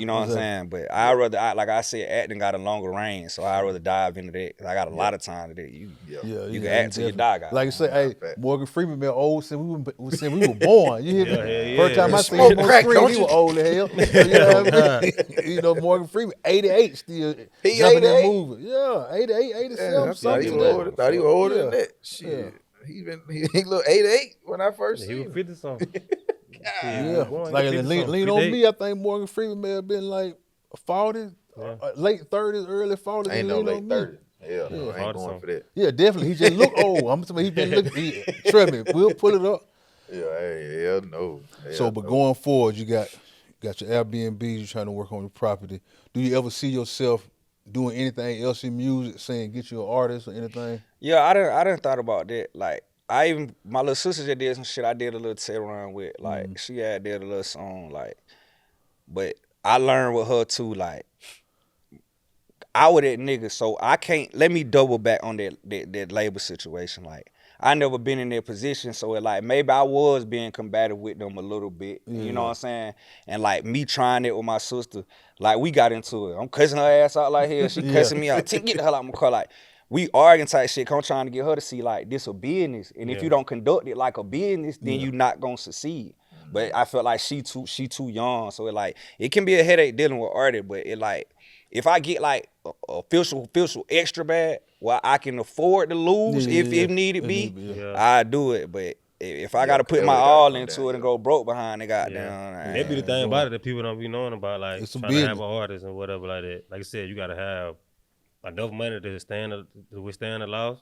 know what I'm saying? But I rather, like I said, acting got a longer range, so I rather dive into that. I got a lot of time to that. You can act till you die. Like I say, hey, Morgan Freeman been old since we were born. You hear me? First time I seen him on screen, he was old as hell. You know what I mean? You know, Morgan Freeman, 88 still jumping that movie. Yeah, 88, 87. Thought he was older than that. Shit. He looked 88 when I first seen him. He was 50 something. Like lean on me, I think Morgan Freeman may have been like 40, late 30s, early 40s. Ain't no late 30s. Hell no, I ain't going for that. Yeah, definitely. He just look old. I'm saying he been looking. Trust me, we'll pull it up. Yeah, no. So, but going forward, you got your Airbnb. You're trying to work on your property. Do you ever see yourself doing anything else in music, saying get you an artist or anything? Yeah, I done thought about that. Like, my little sister just did some shit I did a little test run with. Like, she had did a little song, like, but I learned with her too, like, I was that nigga, so I can't, let me double back on that label situation. Like, I never been in that position, so it like, maybe I was being combative with them a little bit, you know what I'm saying? And like, me trying it with my sister, like, we got into it. I'm cussing her ass out like hell, she cussing me out. Get the hell out of my car, like, we arguing type shit, I'm trying to get her to see, like, this a business, and if you don't conduct it like a business, then you not gonna succeed. But I felt like she too young, so it like, it can be a headache dealing with artists, but it like, if I get like official extra bad, well, I can afford to lose if needed be, I do it. But if I gotta put my all into it and go broke behind it, goddamn. That be the thing about it that people don't be knowing about, like it's trying to have an artist and whatever like that. Like I said, you gotta have enough money to withstand the loss.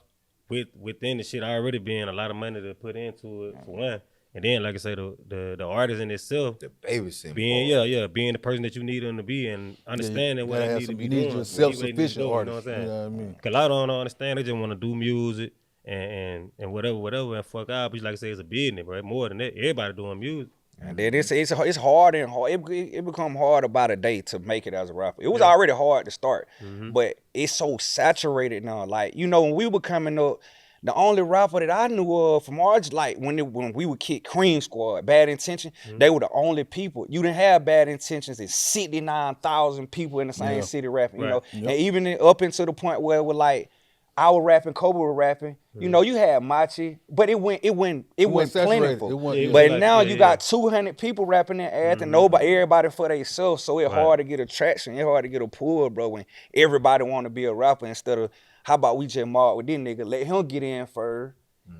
Within the shit already being a lot of money to put into it for one. And then, like I say, the artist in itself, the babysitting, being the person that you need them to be and understanding what they need to be doing. You need a self-sufficient artist. You know what I'm saying? You know what I mean? Cause a lot of them don't understand. They just want to do music and whatever and fuck out. But like I say, it's a business, bro. More than that, everybody doing music. And then it's hard and hard. It become hard about a day to make it as a rapper. It was already hard to start, but it's so saturated now. Like, you know, when we were coming up, the only rapper that I knew of from ours, like when we would kick Cream Squad, Bad Intention, they were the only people. You didn't have Bad Intentions. It's 69,000 people in the same city rapping, you know. And even up into the point where it was like, I was rapping, Kobe was rapping. You know, you had Machi, but it went plentiful. But now you got 200 people rapping their ass and everybody for themselves. So it's hard to get a traction. It's hard to get a pull, bro, when everybody want to be a rapper instead of, how about we just mark with this nigga, let him get in first,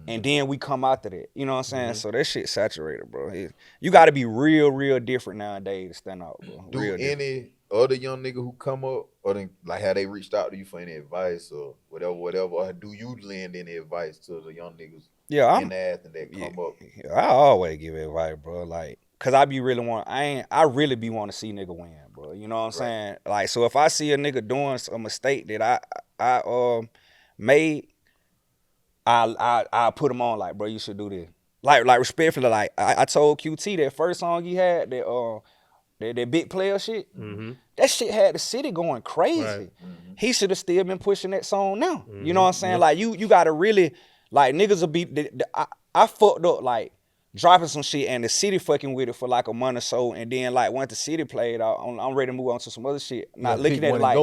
and then we come after that. You know what I'm saying? So that shit saturated, bro. You got to be real different nowadays to stand out, bro. Do any other young nigga who come up, or then, like, how they reached out to you for any advice or whatever, or do you lend any advice to the young niggas Yeah, in the Athens that come up? I always give advice, bro. Like, cause I really be want to see nigga win, bro. You know what I'm saying? Like, so if I see a nigga doing a mistake that I made, I put him on, like, bro, you should do this. Like respectfully, like I told QT that first song he had, that big player shit, that shit had the city going crazy. Right. He should have still been pushing that song now. You know what I'm saying? Like you gotta really, like, niggas will be. I fucked up, like, dropping some shit and the city fucking with it for like a month or so, and then, like, once the city played out, I'm ready to move on to some other shit. Not looking at it like,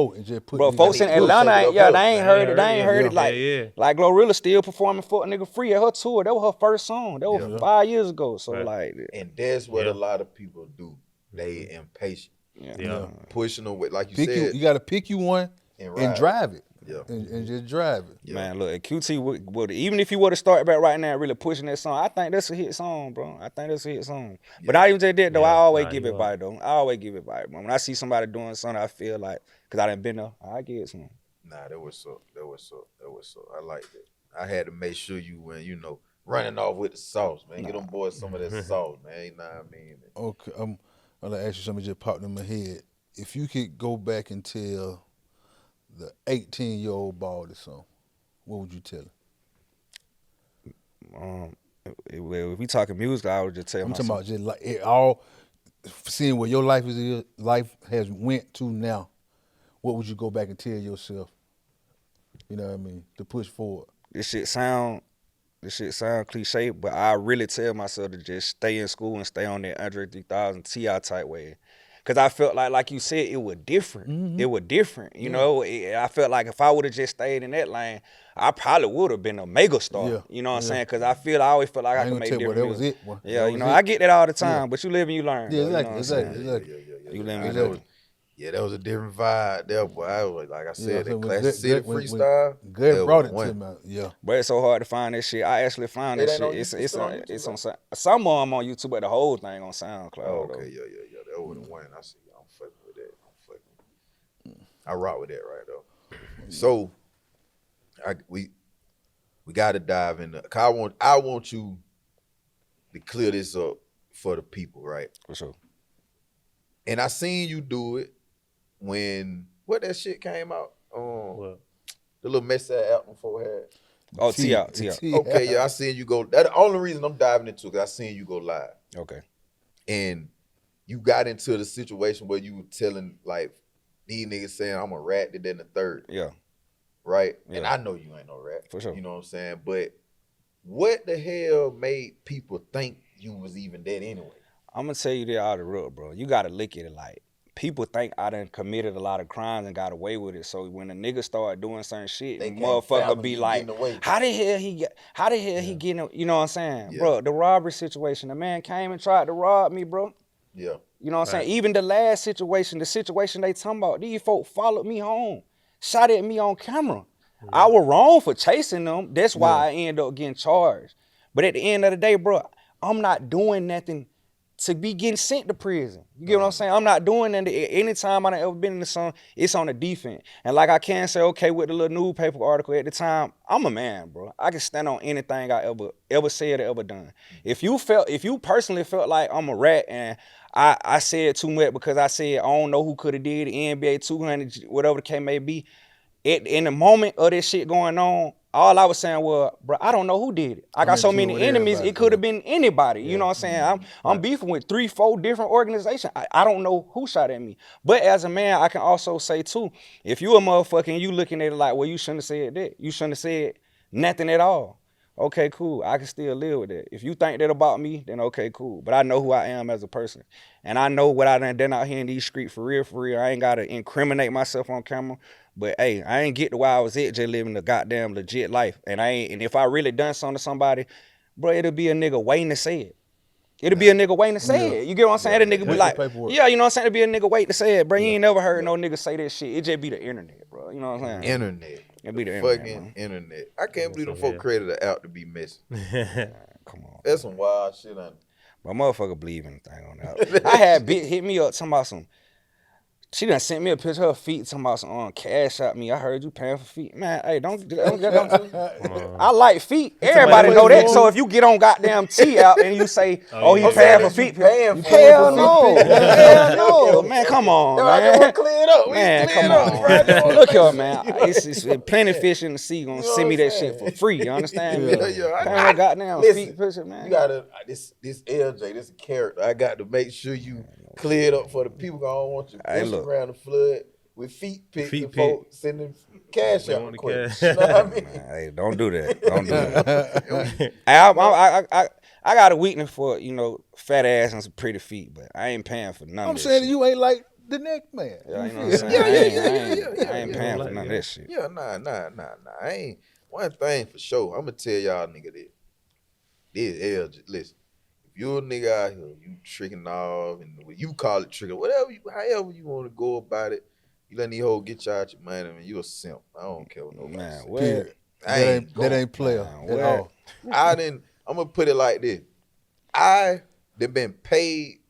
bro, folks in Atlanta, they ain't heard it. They ain't heard it. Like Glorilla still performing for a nigga free at her tour. That was her first song. That was 5 years ago. So like, and that's what a lot of people do. They impatient. Pushing away, like you said. You got to pick you one and drive it. And just drive it. Man, look, QT would even if you were to start back right now, really pushing that song, I think that's a hit song, bro. I think that's a hit song. But not even just that though. I always give advice though. I always give advice. When I see somebody doing something, I feel like, cause I done been there, I give it some. Nah, that was so. I like that. I had to make sure you went, running off with the sauce, man. Get them boys some of that sauce, man. You know what I mean? Okay, I'm gonna ask you something that just popped in my head. If you could go back and tell the 18-year-old Baldie song, what would you tell him? If we talking music, I would just tell him. I'm talking about just like it all, seeing where your life has went to now. What would you go back and tell yourself? You know what I mean? To push forward. This shit sound cliche, but I really tell myself to just stay in school and stay on that Andre 3000 Ti type way. Cause I felt like you said, it was different. Mm-hmm. It was different. You know, I felt like if I would have just stayed in that lane, I probably would have been a mega star. Yeah. You know what I'm saying? Cause I always felt like I could make different music. That was it, boy. Yeah, I get that all the time, but you live and you learn. Yeah, exactly. You live and you learn. Yeah, that was a different vibe there, boy. I was, like I said, that Classic City freestyle. Good brought it to me. Yeah. But it's so hard to find that shit. I actually found that shit. It's on some of them on YouTube, but the whole thing on SoundCloud. Oh, okay, yeah. That was the one. I see. I'm fucking with that. I rock with that right though. So, we got to dive into. Cause I want you to clear this up for the people, right? For sure. And I seen you do it when that shit came out. The little mess that album before had. Oh, T out. Okay, yeah, I seen you go. That's the only reason I'm diving into, because I seen you go live. Okay. And you got into the situation where you were telling, like, these niggas saying I'm a rat, then the third. Yeah. Right? Yeah. And I know you ain't no rat. For sure. You know what I'm saying? But what the hell made people think you was even that anyway? I'm gonna tell you that out of the rip, bro. You gotta look at it like, people think I done committed a lot of crimes and got away with it. So when a nigga start doing certain shit, the motherfucker be like, how the hell he getting, you know what I'm saying? Yeah. Bro, the robbery situation, the man came and tried to rob me, bro. Yeah. You know what I'm saying? Even the last situation, the situation they talking about, these folk followed me home, shot at me on camera. Mm-hmm. I was wrong for chasing them. That's why I ended up getting charged. But at the end of the day, bro, I'm not doing nothing to be getting sent to prison. You get what I'm saying? I'm not doing that. Anytime I done ever been in the sun, it's on the defense. And like I can say, okay, with the little newspaper article at the time, I'm a man, bro. I can stand on anything I ever said or ever done. If you personally felt like I'm a rat and I said too much because I said I don't know who could have did the NBA 200, whatever the case may be, in the moment of this shit going on, all I was saying was, bro, I don't know who did it. I got so many enemies, it could have been anybody. You know what I'm saying? I'm beefing with 3-4 different organizations. I don't know who shot at me. But as a man, I can also say too, if you a motherfucker and you looking at it like, well, you shouldn't have said that. You shouldn't have said nothing at all. Okay, cool. I can still live with that. If you think that about me, then okay, cool. But I know who I am as a person. And I know what I done out here in these streets for real. I ain't got to incriminate myself on camera. But hey, I ain't get to where I was at just living the goddamn legit life. And if I really done something to somebody, bro, it'll be a nigga waiting to say it. It'll be a nigga waiting to say it. You get what I'm saying? That nigga be like, yeah, you know what I'm saying? It'll be a nigga waiting to say it, bro. You ain't never heard no nigga say that shit. It just be the internet, bro. You know what I'm saying? Internet. It be the fucking internet. I can't believe them folk created an app to be messy. Come on. That's some wild shit on it. My motherfucker believe anything on that. I had bitch hit me up talking about some, She done sent me a picture of her feet talking about some cash out me. I heard you paying for feet. Man, hey, don't I like feet. Everybody know that. So if you get on goddamn T out and you say, oh, he paying for feet. Hell no. Hell no. Man, come on, man. Clear it up. Man, come on. Look here, man. It's plenty of fish in the sea gonna send me that shit for free. You understand me? Paying her goddamn feet picture, man. You gotta, this LJ, this a character. I got to make sure you clear it up for the people. I don't want you pushing around the flood with feet pics and folks sending cash out requests. You know what I mean? Hey, don't do that. Don't do that. I got a weakness for, fat ass and some pretty feet, but I ain't paying for none of that shit. I'm saying you ain't like the neck man. Yeah, you know what I'm saying? I ain't paying for none of that shit. Yeah, nah. I ain't. One thing for sure, I'm going to tell y'all nigga this. This LJ, listen. If you're a nigga out here, you tricking off, and you call it tricking, however you want to go about it, you let these hoes get you out your money, man, you a simp. I don't care what nobody says. That ain't player at all. I'm gonna put it like this. I done been paid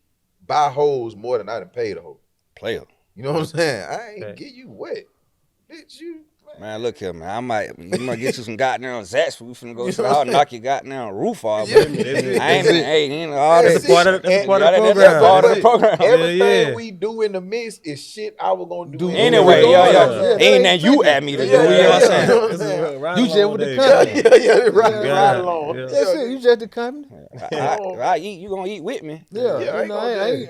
by hoes more than I done paid a hoe. Player. You know what I'm saying? I ain't get you wet. Bitch, Man, look here, man. You might get you some goddamn Zaps. We finna go to the house, knock your goddamn roof off. I ain't all that. That's part of the program. Everything we do in the mix is shit I was gonna do anyway. Ain't that you at me to do. You know what I'm saying? You just with the company. Yeah, right along. That's it. You just the company. I eat. You gonna eat with me? Yeah.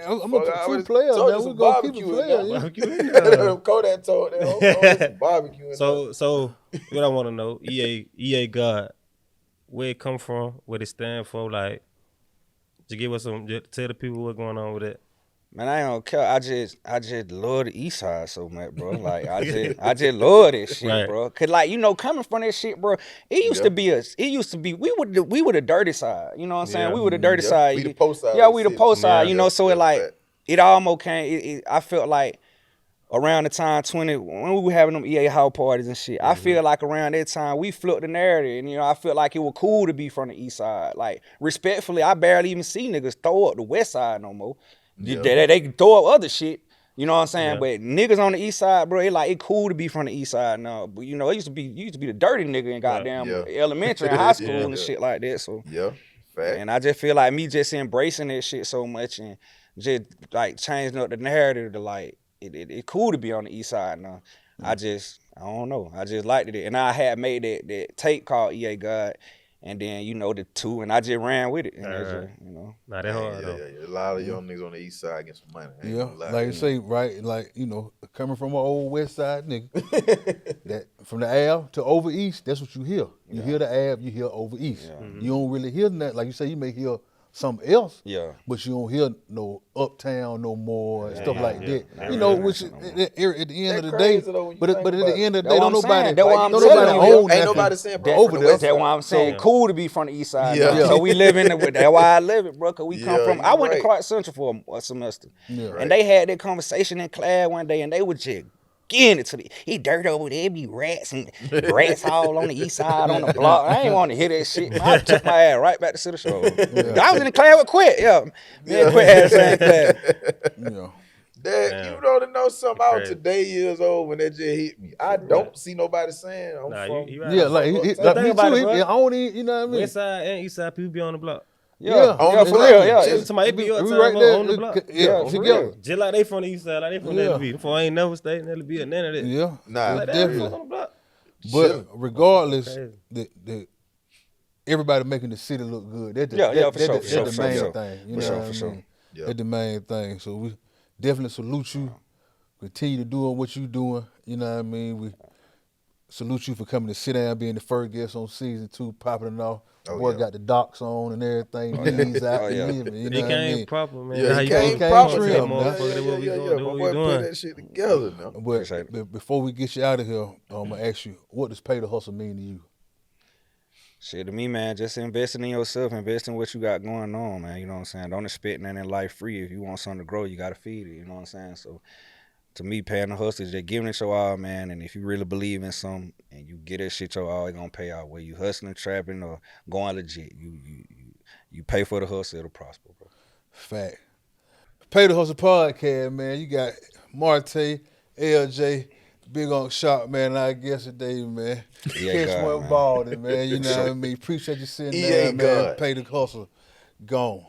I'm a true player. Man, we gonna keep it player. Kodak told that barbecue. So what I want to know, EA God, where it come from, what it stand for, like, to give us tell the people what's going on with it. Man, I ain't gonna care. I just love the East Side so much, bro. Like I just love that shit, right, bro. Cause like, coming from that shit, bro, it used to be we were the dirty side. You know what I'm saying? We were the dirty side. We the post side. Yeah, we the post side. So it almost came. I felt like around the time 20, when we were having them EA house parties and shit, I feel like around that time we flipped the narrative, and I felt like it was cool to be from the East Side. Like, respectfully, I barely even see niggas throw up the West Side no more. Yeah. They can throw up other shit, you know what I'm saying? Yeah. But niggas on the East Side, bro, it cool to be from the East Side now. But it used to be the dirty nigga in goddamn elementary and high school and shit like that. So fact. And I just feel like me just embracing that shit so much and just like changing up the narrative to like it cool to be on the East Side now. I don't know. I just liked it. And I had made that tape called EA God. And then, the two, and I just ran with it. And Not that hard, though. Yeah. A lot of young niggas on the East Side get some money. Yeah, like you say, right? Like, coming from an old West Side nigga, that from the Ave to over East, that's what you hear. You hear the Ave, you hear over East. Yeah. You don't really hear that. Like you say, you may hear something else, but you don't hear no uptown no more and stuff like that. Which at the end of the day, but at the end of the day, don't nobody own ain't nobody saying over there. That's why I'm saying cool to be from the East Side. Yeah. So we live in it. That's why I live it, bro. Cause we come from. I went to Clark Central for a semester, and they had that conversation in class one day, and they were just getting it to me. He dirt over there, be rats all on the East Side on the block. I ain't want to hear that shit. Man, I took my ass right back to the show. I was in the class with Quit. Quit had the same class. That you don't know something. I was today years old when that just hit me. I don't see nobody saying I'm from. Me too. I don't even, you know what I mean? West Side and East Side people be on the block. For real, Somebody be up right there on the block. Together. Just like they from the East Side, like they from LB. Before I ain't never stayed in LB or none of that. Yeah, like definitely. On the block. But regardless, the everybody making the city look good. That's the main thing. You know what I mean? That's the main thing. So we definitely salute you. Continue to doing what you doing. You know what I mean? We salute you for coming to sit down, being the first guest on season 2, popping it off. Boy got the docs on and everything. Knees out and living. You know what I mean? Proper, man. Yeah, he came proper. My boy put that shit together now. But before we get you out of here, I'm gonna ask you, what does pay the hustle mean to you? Shit, to me, man, just investing in yourself, invest in what you got going on, man. You know what I'm saying? Don't expect nothing in life free. If you want something to grow, you gotta feed it. You know what I'm saying? So, to me, paying the hustle is just giving it your all, man. And if you really believe in something and you get that shit your all, it's gonna pay out. Whether you hustling, trapping, or going legit, you pay for the hustle, it'll prosper, bro. Fact. Pay the Hustle podcast, man. You got Marte, LJ, Big on Shop, man. I guess today, man. Yeah, Catch God, one man. Baldie, man. You know what I mean? Appreciate you sitting He there, ain't man. God. Pay the hustle. Gone.